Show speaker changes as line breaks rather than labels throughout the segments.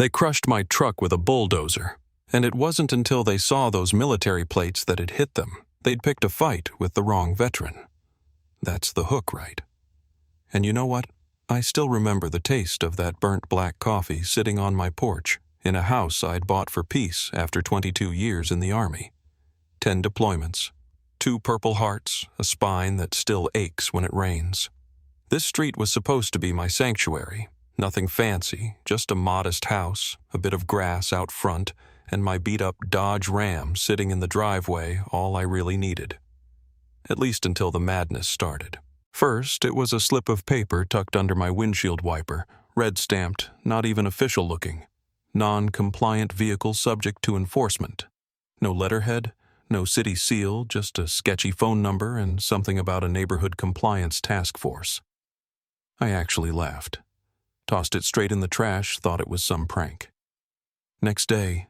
They crushed my truck with a bulldozer, and it wasn't until they saw those military plates that it hit them. They'd picked a fight with the wrong veteran. That's the hook, right? And you know what? I still remember the taste of that burnt black coffee sitting on my porch in a house I'd bought for peace after 22 years in the Army. 10 deployments, 2 Purple Hearts, a spine that still aches when it rains. This street was supposed to be my sanctuary. Nothing fancy, just a modest house, a bit of grass out front, and my beat-up Dodge Ram sitting in the driveway, all I really needed. At least until the madness started. First, it was a slip of paper tucked under my windshield wiper, red-stamped, not even official-looking. Non-compliant vehicle subject to enforcement. No letterhead, no city seal, just a sketchy phone number and something about a neighborhood compliance task force. I actually laughed. Tossed it straight in the trash, thought it was some prank. Next day,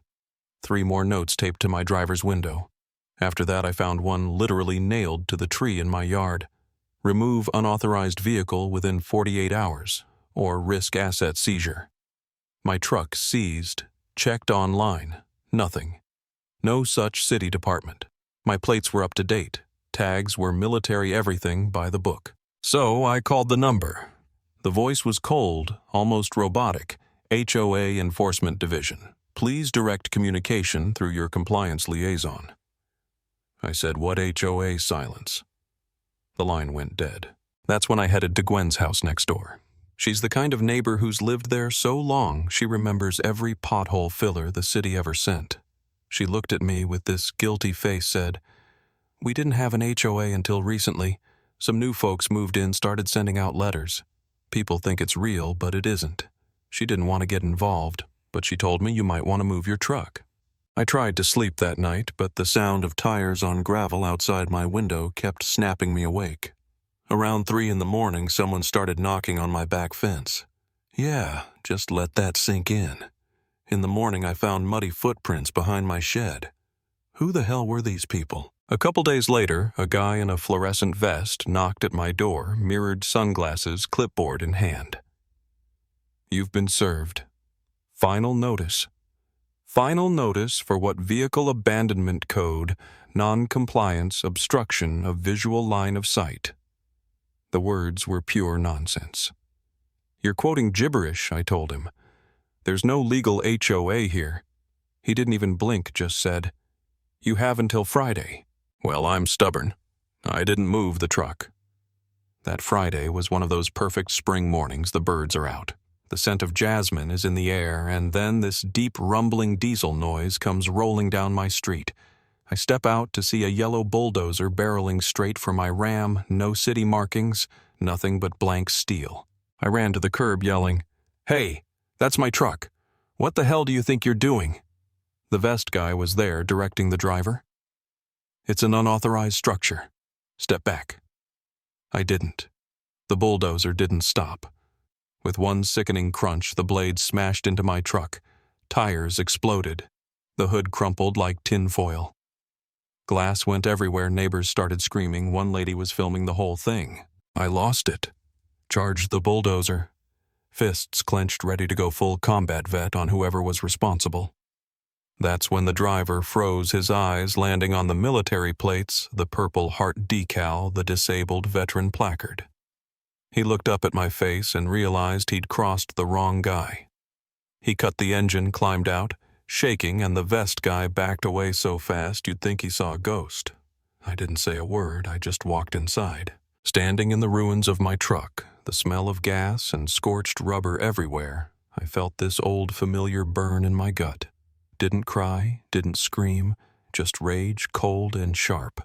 3 more notes taped to my driver's window. After that, I found one literally nailed to the tree in my yard. Remove unauthorized vehicle within 48 hours, or risk asset seizure. My truck seized, checked online, nothing. No such city department. My plates were up to date. Tags were military everything by the book. So I called the number. The voice was cold, almost robotic. HOA Enforcement Division. Please direct communication through your compliance liaison. I said, "What HOA?" Silence. The line went dead. That's when I headed to Gwen's house next door. She's the kind of neighbor who's lived there so long she remembers every pothole filler the city ever sent. She looked at me with this guilty face, said, "We didn't have an HOA until recently. Some new folks moved in, started sending out letters. People think it's real, but it isn't. She didn't want to get involved, but she told me you might want to move your truck." I tried to sleep that night, but the sound of tires on gravel outside my window kept snapping me awake. Around 3 in the morning, someone started knocking on my back fence. Yeah, just let that sink in. In the morning, I found muddy footprints behind my shed. Who the hell were these people? A couple days later, a guy in a fluorescent vest knocked at my door, mirrored sunglasses, clipboard in hand. "You've been served. Final notice. Final notice for what vehicle abandonment code, non-compliance, obstruction of visual line of sight." The words were pure nonsense. "You're quoting gibberish," I told him. "There's no legal HOA here." He didn't even blink, just said, "You have until Friday." Well, I'm stubborn. I didn't move the truck. That Friday was one of those perfect spring mornings. The birds are out. The scent of jasmine is in the air, and then this deep rumbling diesel noise comes rolling down my street. I step out to see a yellow bulldozer barreling straight for my Ram, no city markings, nothing but blank steel. I ran to the curb yelling, "Hey, that's my truck. What the hell do you think you're doing?" The vest guy was there directing the driver. "It's an unauthorized structure. Step back." I didn't. The bulldozer didn't stop. With one sickening crunch, the blade smashed into my truck. Tires exploded. The hood crumpled like tin foil. Glass went everywhere. Neighbors started screaming. One lady was filming the whole thing. I lost it. Charged the bulldozer. Fists clenched, ready to go full combat vet on whoever was responsible. That's when the driver froze his eyes, landing on the military plates, the Purple Heart decal, the disabled veteran placard. He looked up at my face and realized he'd crossed the wrong guy. He cut the engine, climbed out, shaking, and the vest guy backed away so fast you'd think he saw a ghost. I didn't say a word, I just walked inside. Standing in the ruins of my truck, the smell of gas and scorched rubber everywhere, I felt this old familiar burn in my gut. Didn't cry, didn't scream, just rage, cold and sharp.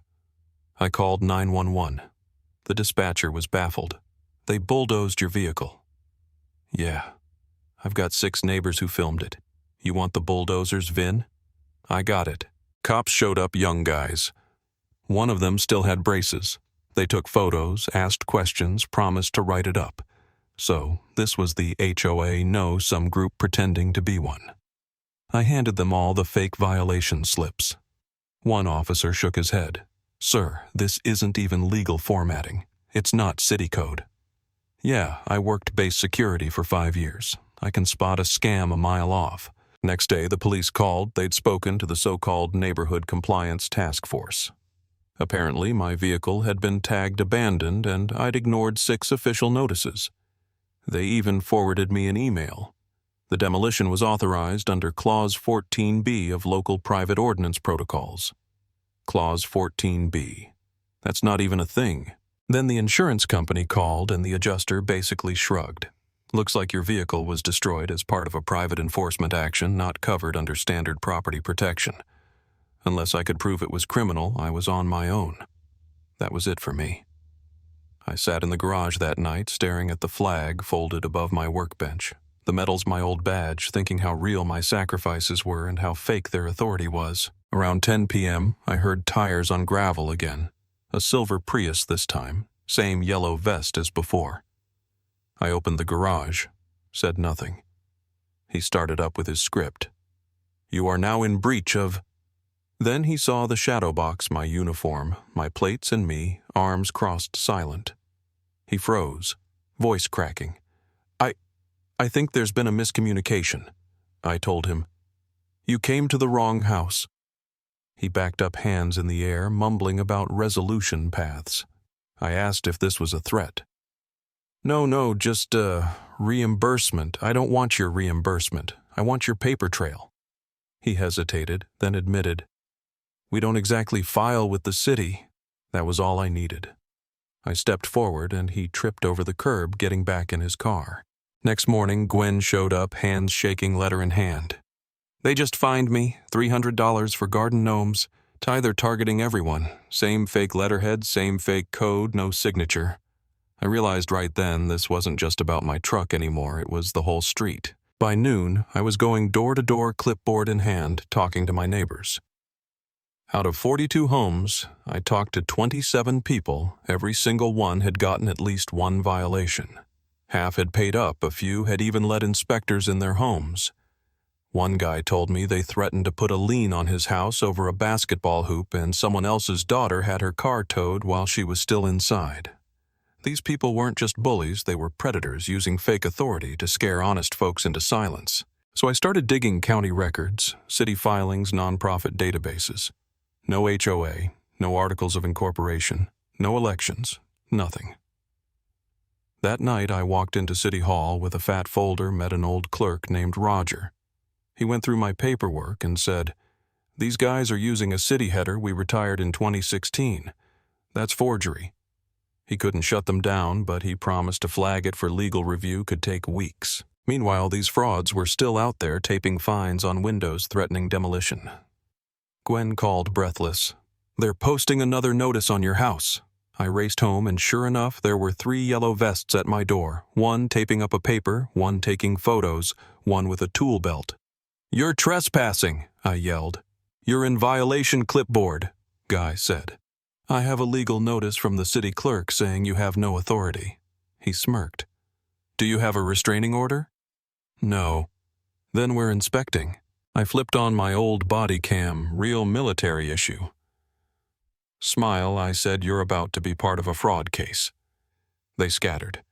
I called 911. The dispatcher was baffled. "They bulldozed your vehicle." "Yeah. I've got 6 neighbors who filmed it. You want the bulldozer's VIN?" "I got it." Cops showed up, young guys. One of them still had braces. They took photos, asked questions, promised to write it up. So, this was the HOA, no, some group pretending to be one. I handed them all the fake violation slips. One officer shook his head. "Sir, this isn't even legal formatting. It's not city code." "Yeah, I worked base security for 5 years. I can spot a scam a mile off. Next day, the police called. They'd spoken to the so-called Neighborhood Compliance Task Force. Apparently, my vehicle had been tagged abandoned, and I'd ignored 6 official notices. They even forwarded me an email. The demolition was authorized under Clause 14B of local private ordinance protocols. Clause 14B. That's not even a thing. Then the insurance company called, and the adjuster basically shrugged. Looks like your vehicle was destroyed as part of a private enforcement action not covered under standard property protection. Unless I could prove it was criminal, I was on my own. That was it for me. I sat in the garage that night, staring at the flag folded above my workbench. The medal's my old badge, thinking how real my sacrifices were and how fake their authority was. Around 10 p.m., I heard tires on gravel again. A silver Prius this time, same yellow vest as before. I opened the garage, said nothing. He started up with his script. You are now in breach of... Then he saw the shadow box, my uniform, my plates and me, arms crossed silent. He froze, voice cracking. I think there's been a miscommunication, I told him. You came to the wrong house. He backed up, hands in the air, mumbling about resolution paths. I asked if this was a threat. No, just, reimbursement. I don't want your reimbursement. I want your paper trail. He hesitated, then admitted. We don't exactly file with the city. That was all I needed. I stepped forward, and he tripped over the curb, getting back in his car. Next morning, Gwen showed up, hands shaking, letter in hand. They just fined me, $300 for garden gnomes. They're targeting everyone. Same fake letterhead, same fake code, no signature. I realized right then this wasn't just about my truck anymore, it was the whole street. By noon, I was going door to door, clipboard in hand, talking to my neighbors. Out of 42 homes, I talked to 27 people. Every single one had gotten at least one violation. Half had paid up, a few had even let inspectors in their homes. One guy told me they threatened to put a lien on his house over a basketball hoop, and someone else's daughter had her car towed while she was still inside. These people weren't just bullies, they were predators using fake authority to scare honest folks into silence. So I started digging county records, city filings, nonprofit databases. No HOA, no articles of incorporation, no elections, nothing. That night I walked into City Hall with a fat folder, met an old clerk named Roger. He went through my paperwork and said, "These guys are using a city header we retired in 2016. That's forgery." He couldn't shut them down, but he promised to flag it for legal review could take weeks. Meanwhile, these frauds were still out there taping fines on windows threatening demolition. Gwen called, breathless. "They're posting another notice on your house." I raced home, and sure enough, there were 3 yellow vests at my door, one taping up a paper, one taking photos, one with a tool belt. "You're trespassing," I yelled. "You're in violation, clipboard," Guy said. "I have a legal notice from the city clerk saying you have no authority." He smirked. "Do you have a restraining order?" "No." "Then we're inspecting." I flipped on my old body cam, real military issue. "Smile," I said, "you're about to be part of a fraud case." They scattered.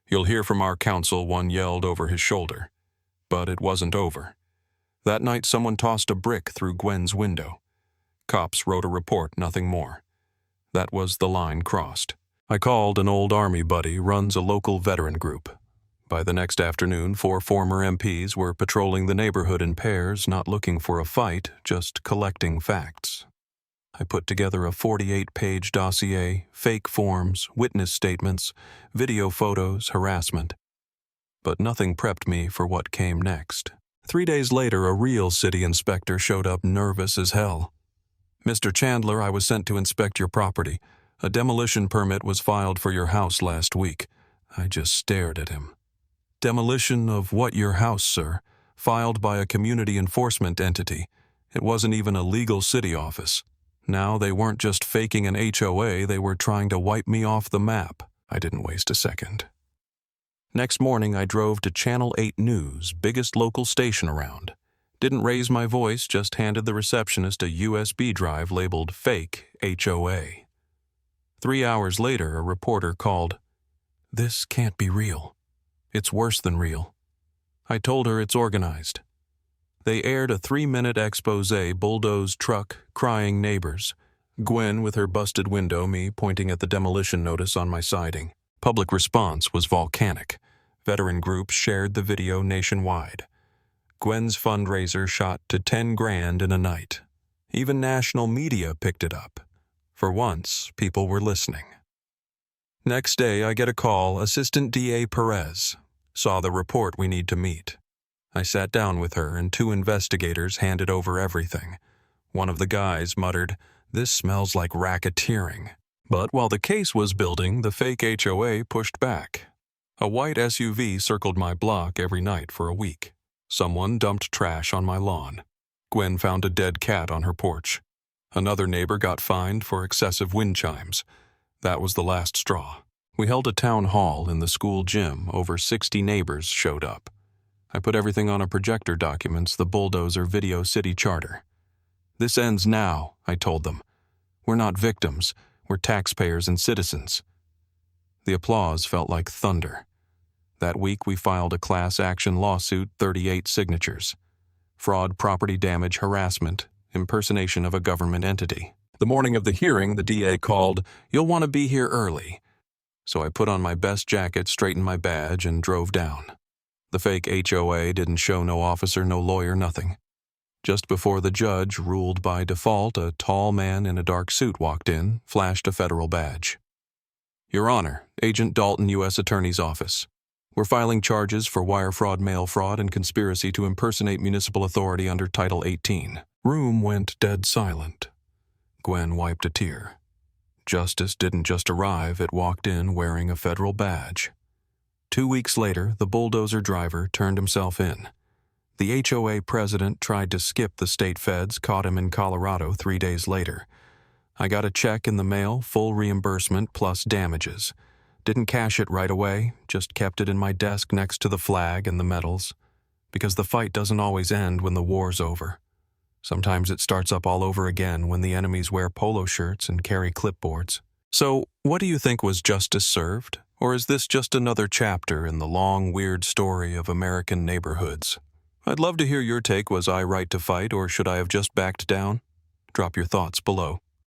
"You'll hear from our counsel," one yelled over his shoulder. But it wasn't over. That night someone tossed a brick through Gwen's window. Cops wrote a report, nothing more. That was the line crossed. I called an old Army buddy, runs a local veteran group. By the next afternoon, 4 former MPs were patrolling the neighborhood in pairs, not looking for a fight, just collecting facts. I put together a 48-page dossier, fake forms, witness statements, video photos, harassment. But nothing prepped me for what came next. 3 days later, a real city inspector showed up, nervous as hell. "Mr. Chandler, I was sent to inspect your property. A demolition permit was filed for your house last week." I just stared at him. "Demolition of what, your house, sir? Filed by a community enforcement entity. It wasn't even a legal city office." Now they weren't just faking an HOA, they were trying to wipe me off the map. I didn't waste a second. Next morning I drove to Channel 8 News, biggest local station around. Didn't raise my voice, just handed the receptionist a USB drive labeled Fake HOA. 3 hours later, a reporter called, "This can't be real. It's worse than real. I told her it's organized. They aired a 3-minute expose, bulldoze truck, crying neighbors. Gwen with her busted window, me pointing at the demolition notice on my siding. Public response was volcanic. Veteran groups shared the video nationwide. Gwen's fundraiser shot to 10 grand in a night. Even national media picked it up. For once, people were listening. Next day, I get a call, Assistant DA Perez. Saw the report, we need to meet. I sat down with her and 2 investigators handed over everything. One of the guys muttered, "This smells like racketeering." But while the case was building, the fake HOA pushed back. A white SUV circled my block every night for a week. Someone dumped trash on my lawn. Gwen found a dead cat on her porch. Another neighbor got fined for excessive wind chimes. That was the last straw. We held a town hall in the school gym. Over 60 neighbors showed up. I put everything on a projector documents the Bulldozer Video City Charter. "This ends now," I told them. "We're not victims. We're taxpayers and citizens." The applause felt like thunder. That week we filed a class action lawsuit, 38 signatures. Fraud, property damage, harassment, impersonation of a government entity. The morning of the hearing, the DA called, "You'll want to be here early." So I put on my best jacket, straightened my badge, and drove down. The fake HOA didn't show no officer, no lawyer, nothing. Just before the judge ruled by default, a tall man in a dark suit walked in, flashed a federal badge. "Your Honor, Agent Dalton, U.S. Attorney's Office. We're filing charges for wire fraud, mail fraud, and conspiracy to impersonate municipal authority under Title 18. Room went dead silent. Gwen wiped a tear. Justice didn't just arrive, it walked in wearing a federal badge. 2 weeks later, the bulldozer driver turned himself in. The HOA president tried to skip the state feds, caught him in Colorado 3 days later. I got a check in the mail, full reimbursement plus damages. Didn't cash it right away, just kept it in my desk next to the flag and the medals. Because the fight doesn't always end when the war's over. Sometimes it starts up all over again when the enemies wear polo shirts and carry clipboards. So, what do you think, was justice served? Or is this just another chapter in the long, weird story of American neighborhoods? I'd love to hear your take. Was I right to fight, or should I have just backed down? Drop your thoughts below.